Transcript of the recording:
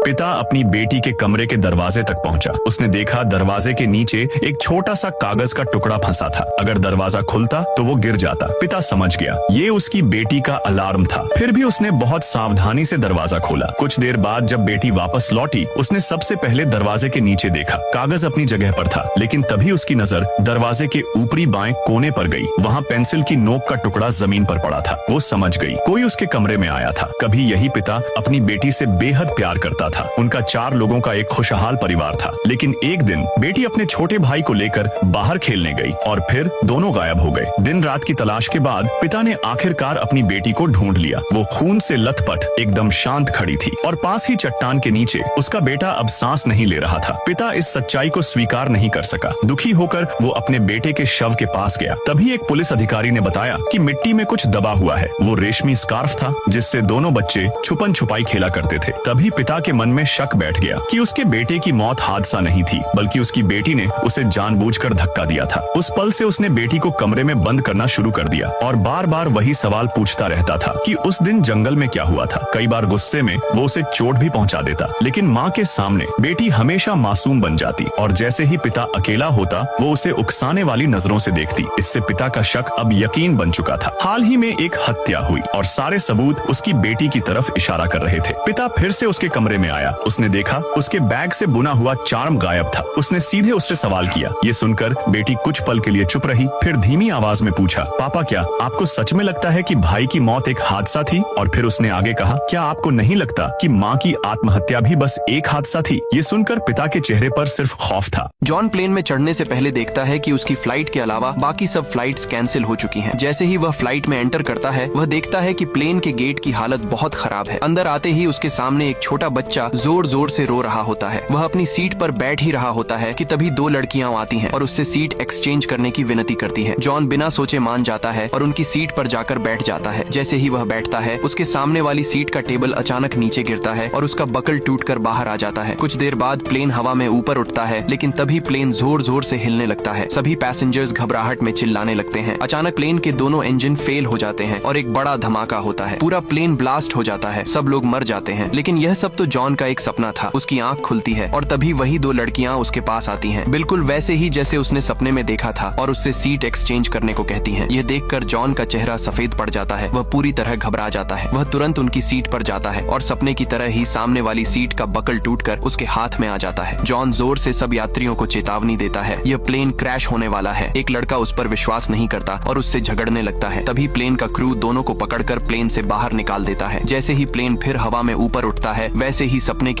पिता अपनी बेटी के कमरे के दरवाजे तक पहुंचा। उसने देखा दरवाजे के नीचे एक छोटा सा कागज का टुकड़ा फंसा था। अगर दरवाजा खुलता तो वो गिर जाता। पिता समझ गया ये उसकी बेटी का अलार्म था। फिर भी उसने बहुत सावधानी से दरवाजा खोला। कुछ देर बाद जब बेटी वापस लौटी, उसने सबसे पहले दरवाजे के नीचे देखा। कागज अपनी जगह पर था, लेकिन तभी उसकी नजर दरवाजे के ऊपरी बाएं कोने पर गई। वहाँ पेंसिल की नोक का टुकड़ा जमीन पर पड़ा था। वो समझ गई कोई उसके कमरे में आया था। कभी यही पिता अपनी बेटी से बेहद प्यार करता था। उनका 4 लोगों का एक खुशहाल परिवार था। लेकिन एक दिन बेटी अपने छोटे भाई को लेकर बाहर खेलने गई और फिर दोनों गायब हो गए। दिन रात की तलाश के बाद पिता ने आखिरकार अपनी बेटी को ढूंढ लिया। वो खून से लथपथ एकदम शांत खड़ी थी और पास ही चट्टान के नीचे उसका बेटा अब सांस नहीं ले रहा था। पिता इस सच्चाई को स्वीकार नहीं कर सका। दुखी होकर वो अपने बेटे के शव के पास गया। तभी एक पुलिस अधिकारी ने बताया कि मिट्टी में कुछ दबा हुआ है। वो रेशमी स्कार्फ था जिससे दोनों बच्चे छुपन छुपाई खेला करते थे। तभी पिता के मन में शक बैठ गया कि उसके बेटे की मौत हादसा नहीं थी, बल्कि उसकी बेटी ने उसे जानबूझकर धक्का दिया था। उस पल से उसने बेटी को कमरे में बंद करना शुरू कर दिया और बार बार वही सवाल पूछता रहता था कि उस दिन जंगल में क्या हुआ था। कई बार गुस्से में वो उसे चोट भी पहुंचा देता, लेकिन माँ के सामने बेटी हमेशा मासूम बन जाती और जैसे ही पिता अकेला होता वो उसे उकसाने वाली नजरों से देखती। इससे पिता का शक अब यकीन बन चुका था। हाल ही में एक हत्या हुई और सारे सबूत उसकी बेटी की तरफ इशारा कर रहे थे। पिता फिर से उसके कमरे में आया। उसने देखा उसके बैग से बुना हुआ चार्म गायब था। उसने सीधे उससे सवाल किया। ये सुनकर बेटी कुछ पल के लिए चुप रही, फिर धीमी आवाज में पूछा, पापा क्या आपको सच में लगता है कि भाई की मौत एक हादसा थी? और फिर उसने आगे कहा, क्या आपको नहीं लगता कि माँ की आत्महत्या भी बस एक हादसा थी? ये सुनकर पिता के चेहरे पर सिर्फ खौफ था। जॉन प्लेन में चढ़ने से पहले देखता है कि उसकी फ्लाइट के अलावा बाकी सब फ्लाइट्स कैंसिल हो चुकी हैं। जैसे ही वह फ्लाइट में एंटर करता है, वह देखता है कि प्लेन के गेट की हालत बहुत खराब है। अंदर आते ही उसके सामने एक छोटा बच्चा जोर जोर से रो रहा होता है। वह अपनी सीट पर बैठ ही रहा होता है कि तभी 2 लड़कियां आती हैं और उससे सीट एक्सचेंज करने की विनती करती है। जॉन बिना सोचे मान जाता है और उनकी सीट पर जाकर बैठ जाता है। जैसे ही वह बैठता है, उसके सामने वाली सीट का टेबल अचानक नीचे गिरता है और उसका बकल टूटकर बाहर आ जाता है। कुछ देर बाद प्लेन हवा में ऊपर उठता है, लेकिन तभी प्लेन जोर जोर से हिलने लगता है। सभी पैसेंजर्स घबराहट में चिल्लाने लगते हैं। अचानक प्लेन के दोनों इंजन फेल हो जाते हैं और एक बड़ा धमाका होता है। पूरा प्लेन ब्लास्ट हो जाता है। सब लोग मर जाते हैं। लेकिन यह सब तो जॉन का एक सपना था। उसकी आंख खुलती है और तभी वही 2 लड़कियां उसके पास आती हैं, बिल्कुल वैसे ही जैसे उसने सपने में देखा था, और उससे सीट एक्सचेंज करने को कहती हैं। यह देखकर जॉन का चेहरा सफेद पड़ जाता है। वह पूरी तरह घबरा जाता है। वह तुरंत उनकी सीट पर जाता है और सपने की तरह ही सामने वाली सीट का बकल टूटकर उसके हाथ में आ जाता है। जॉन जोर से सब यात्रियों को चेतावनी देता है, यह प्लेन क्रैश होने वाला है। एक लड़का उस पर विश्वास नहीं करता और उससे झगड़ने लगता है। तभी प्लेन का क्रू दोनों को पकड़कर प्लेन से बाहर निकाल देता है। जैसे ही प्लेन फिर हवा में ऊपर उठता है, वैसे ही सपने